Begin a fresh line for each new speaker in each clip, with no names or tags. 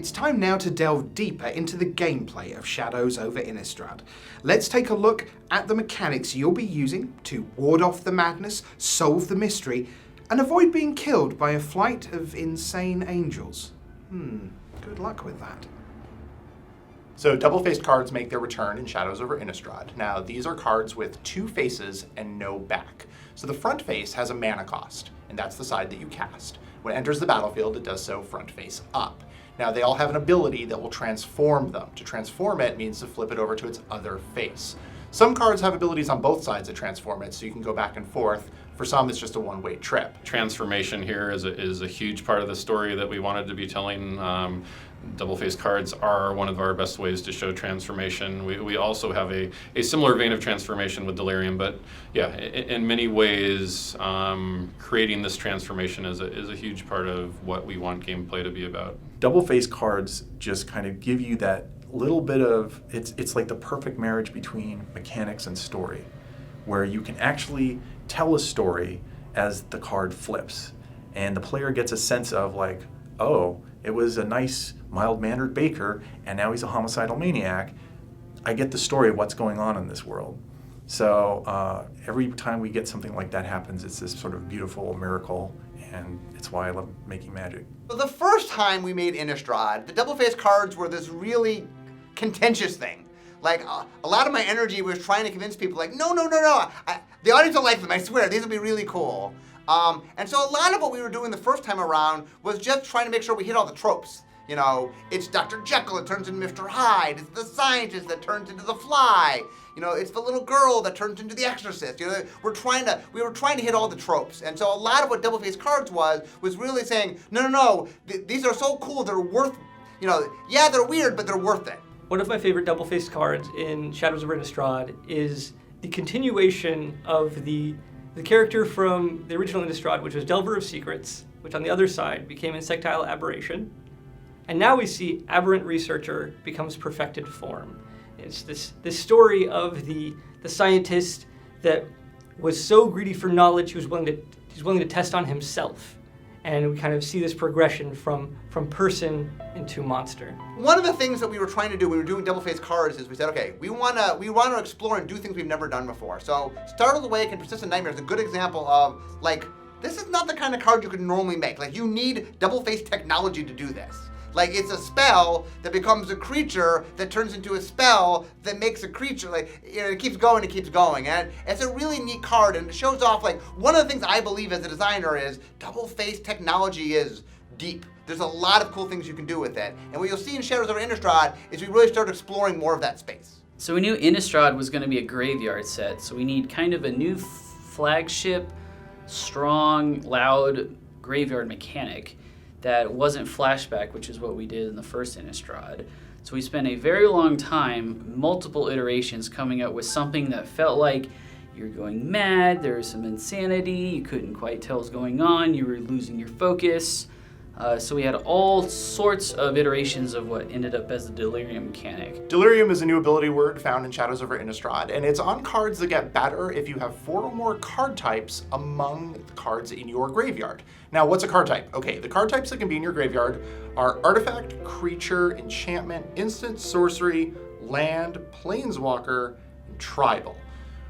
It's time now to delve deeper into the gameplay of Shadows over Innistrad. Let's take a look at the mechanics you'll be using to ward off the madness, solve the mystery, and avoid being killed by a flight of insane angels. Good luck with that.
So double-faced cards make their return in Shadows over Innistrad. Now, these are cards with 2 faces and no back. So the front face has a mana cost, and that's the side that you cast. When it enters the battlefield, it does so front face up. Now, they all have an ability that will transform them. To transform it means to flip it over to its other face. Some cards have abilities on both sides that transform it, so you can go back and forth. For some, it's just a one-way trip.
Transformation here is a huge part of the story that we wanted to be telling. Double-faced cards are one of our best ways to show transformation. We also have a similar vein of transformation with Delirium, but yeah, in many ways, creating this transformation is a huge part of what we want gameplay to be about.
Double-faced cards just kind of give you that little bit of, it's like the perfect marriage between mechanics and story, where you can actually tell a story as the card flips, and the player gets a sense of like, oh, it was a nice, mild-mannered baker, and now he's a homicidal maniac. I get the story of what's going on in this world. So every time we get something like that happens, it's this sort of beautiful miracle, and it's why I love making Magic.
So the first time we made Innistrad, the double-faced cards were this really contentious thing. Like, a lot of my energy was trying to convince people, like, no. The audience will like them, I swear, these will be really cool. And so a lot of what we were doing the first time around was just trying to make sure we hit all the tropes. You know, it's Dr. Jekyll that turns into Mr. Hyde, it's the scientist that turns into the Fly, you know, it's the little girl that turns into the Exorcist. You know, we were trying to hit all the tropes. And so a lot of what double-faced cards was really saying, no, these are so cool, they're worth, you know, yeah, they're weird, but they're worth it.
One of my favorite double-faced cards in Shadows over Innistrad is the continuation of the character from the original Innistrad, which was Delver of Secrets, which on the other side became Insectile Aberration. And now we see Aberrant Researcher becomes Perfected Form. It's this story of the scientist that was so greedy for knowledge he was willing to test on himself. And we kind of see this progression from person into monster.
One of the things that we were trying to do when we were doing double-faced cards is we said, okay, we want to explore and do things we've never done before. So Startled Awake and Persistent Nightmare is a good example of, like, this is not the kind of card you could normally make. Like, you need double-faced technology to do this. Like, it's a spell that becomes a creature that turns into a spell that makes a creature, like, you know, it keeps going. And it's a really neat card, and it shows off, like, one of the things I believe as a designer is double-faced technology is deep. There's a lot of cool things you can do with it. And what you'll see in Shadows over Innistrad is we really start exploring more of that space.
So we knew Innistrad was going to be a graveyard set, so we need kind of a new flagship, strong, loud graveyard mechanic that wasn't flashback, which is what we did in the first Innistrad. So we spent a very long time, multiple iterations, coming up with something that felt like you're going mad, there was some insanity, you couldn't quite tell what was going on, you were losing your focus. So we had all sorts of iterations of what ended up as the Delirium mechanic.
Delirium is a new ability word found in Shadows over Innistrad, and it's on cards that get better if you have 4 or more card types among the cards in your graveyard. Now, what's a card type? Okay, the card types that can be in your graveyard are Artifact, Creature, Enchantment, Instant, Sorcery, Land, Planeswalker, and Tribal.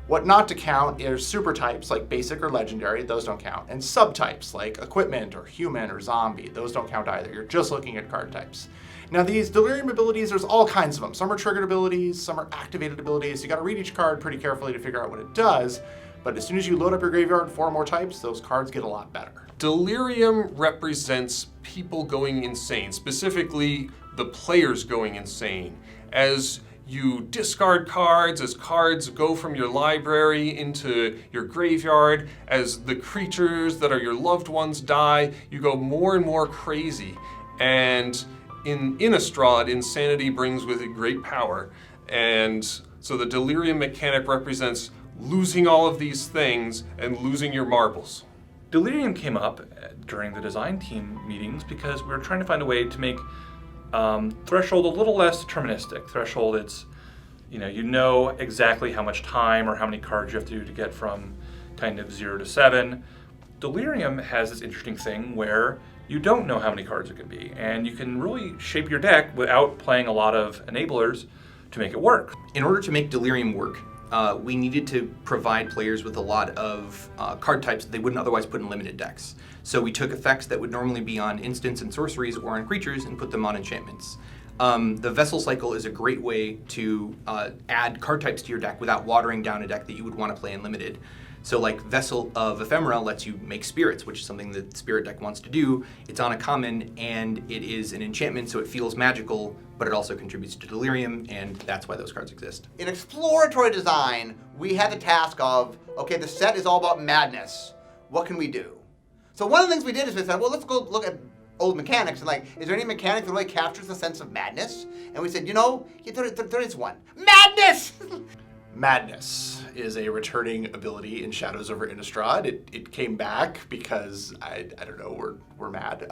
What not to count is super types like basic or legendary, those don't count, and subtypes like equipment or human or zombie, those don't count either. You're just looking at card types. Now these Delirium abilities, there's all kinds of them. Some are triggered abilities, some are activated abilities. You gotta read each card pretty carefully to figure out what it does, but as soon as you load up your graveyard 4 more types, those cards get a lot better.
Delirium represents people going insane, specifically the players going insane. As you discard cards, as cards go from your library into your graveyard, as the creatures that are your loved ones die, you go more and more crazy. And in Innistrad, insanity brings with it great power. And so the Delirium mechanic represents losing all of these things and losing your marbles.
Delirium came up during the design team meetings because we were trying to find a way to make Threshold a little less deterministic. Threshold, it's, you know exactly how much time or how many cards you have to do to get from kind of 0 to 7.
Delirium has this interesting thing where you don't know how many cards it can be, and you can really shape your deck without playing a lot of enablers to make it work.
In order to make Delirium work, we needed to provide players with a lot of card types that they wouldn't otherwise put in limited decks. So we took effects that would normally be on instants and sorceries or on creatures and put them on enchantments. The Vessel Cycle is a great way to add card types to your deck without watering down a deck that you would want to play in limited. So like Vessel of Ephemera lets you make spirits, which is something that the Spirit deck wants to do. It's on a common, and it is an enchantment, so it feels magical, but it also contributes to Delirium, and that's why those cards exist.
In exploratory design, we had the task of, okay, the set is all about madness. What can we do? So one of the things we did is we said, well, let's go look at old mechanics and like, is there any mechanic that really captures the sense of madness? And we said, you know, there is one. Madness!
Madness is a returning ability in Shadows over Innistrad. It came back because, I don't know, we're mad.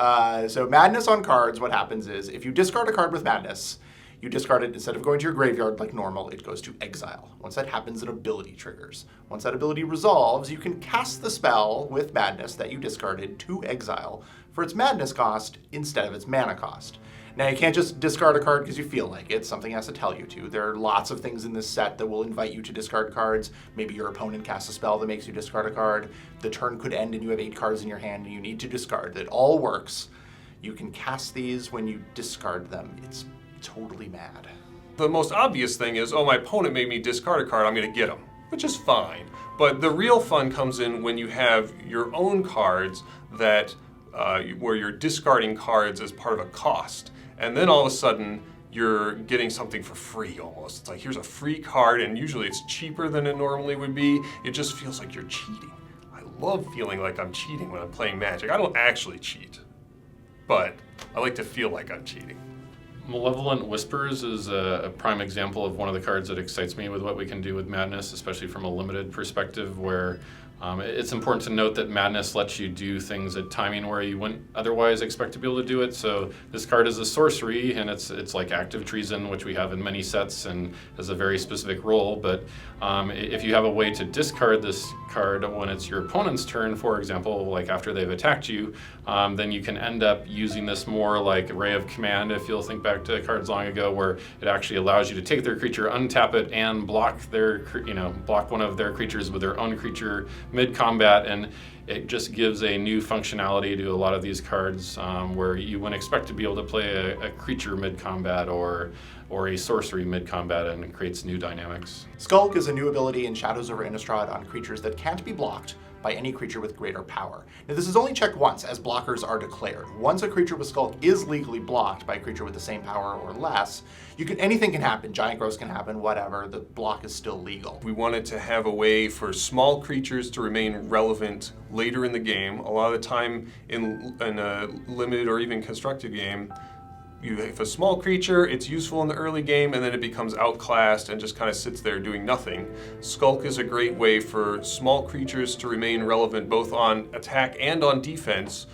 So Madness on cards, what happens is, if you discard a card with Madness, you discard it, instead of going to your graveyard like normal, it goes to exile. Once that happens, an ability triggers. Once that ability resolves, you can cast the spell with Madness that you discarded to exile for its Madness cost instead of its mana cost. Now, you can't just discard a card because you feel like it. Something has to tell you to. There are lots of things in this set that will invite you to discard cards. Maybe your opponent casts a spell that makes you discard a card. The turn could end and you have 8 cards in your hand and you need to discard. It all works. You can cast these when you discard them. It's totally mad.
The most obvious thing is, oh, my opponent made me discard a card, I'm going to get them, which is fine. But the real fun comes in when you have your own cards that where you're discarding cards as part of a cost. And then all of a sudden, you're getting something for free almost. It's like, here's a free card, and usually it's cheaper than it normally would be. It just feels like you're cheating. I love feeling like I'm cheating when I'm playing Magic. I don't actually cheat, but I like to feel like I'm cheating.
Malevolent Whispers is a prime example of one of the cards that excites me with what we can do with Madness, especially from a limited perspective, where it's important to note that Madness lets you do things at timing where you wouldn't otherwise expect to be able to do it. So this card is a sorcery, and it's like Active Treason, which we have in many sets and has a very specific role. But if you have a way to discard this card when it's your opponent's turn, for example, like after they've attacked you, then you can end up using this more like Ray of Command, if you'll think back to cards long ago, where it actually allows you to take their creature, untap it, and block block one of their creatures with their own creature mid-combat, and it just gives a new functionality to a lot of these cards where you wouldn't expect to be able to play a creature mid-combat or a sorcery mid-combat, and it creates new dynamics.
Skulk is a new ability in Shadows over Innistrad on creatures that can't be blocked by any creature with greater power. Now, this is only checked once, as blockers are declared. Once a creature with Skulk is legally blocked by a creature with the same power or less, anything can happen. Giant growth can happen, whatever. The block is still legal.
We wanted to have a way for small creatures to remain relevant later in the game. A lot of the time in a limited or even constructed game, if a small creature, it's useful in the early game, and then it becomes outclassed and just kind of sits there doing nothing. Skulk is a great way for small creatures to remain relevant both on attack and on defense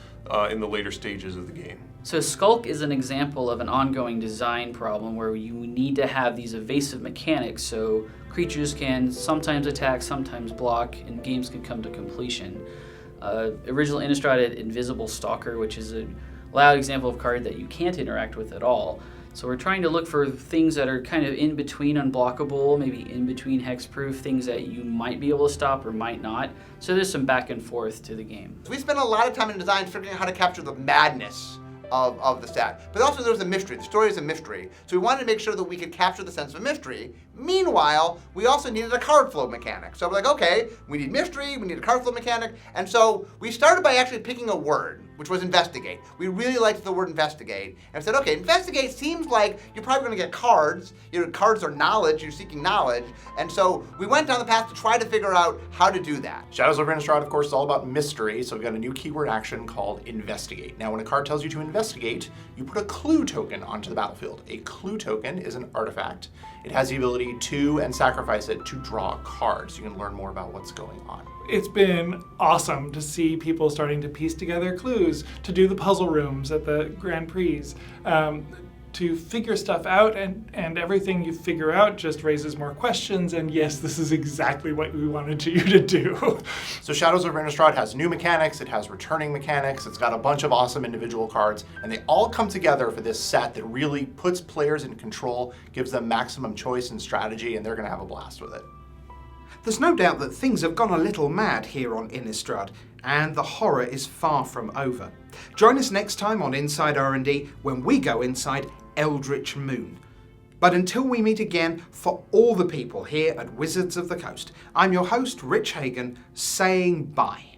in the later stages of the game.
So Skulk is an example of an ongoing design problem where you need to have these evasive mechanics so creatures can sometimes attack, sometimes block, and games can come to completion. Original Innistrad had Invisible Stalker, which is a loud example of card that you can't interact with at all. So we're trying to look for things that are kind of in between unblockable, maybe in between hexproof, things that you might be able to stop or might not. So there's some back and forth to the game.
So we spent a lot of time in design figuring out how to capture the madness of the set. But also there was a mystery. The story is a mystery. So we wanted to make sure that we could capture the sense of a mystery. Meanwhile, we also needed a card flow mechanic. So we're like, okay, we need mystery, we need a card flow mechanic. And so we started by actually picking a word, which was investigate. We really liked the word investigate. And said, okay, investigate seems like you're probably gonna get cards. Cards are knowledge, you're seeking knowledge. And so we went down the path to try to figure out how to do that.
Shadows over Innistrad, of course, is all about mystery, so we've got a new keyword action called investigate. Now, when a card tells you to investigate, you put a clue token onto the battlefield. A clue token is an artifact. It has the ability to, and sacrifice it, to draw a card, so you can learn more about what's going on.
It's been awesome to see people starting to piece together clues, to do the puzzle rooms at the Grand Prix. to figure stuff out, and everything you figure out just raises more questions, and yes, this is exactly what we wanted you to do.
So Shadows over Innistrad has new mechanics, it has returning mechanics, it's got a bunch of awesome individual cards, and they all come together for this set that really puts players in control, gives them maximum choice and strategy, and they're going to have a blast with it.
There's no doubt that things have gone a little mad here on Innistrad, and the horror is far from over. Join us next time on InsideR&D when we go inside Eldritch Moon. But until we meet again, for all the people here at Wizards of the Coast, I'm your host, Rich Hagan, saying bye.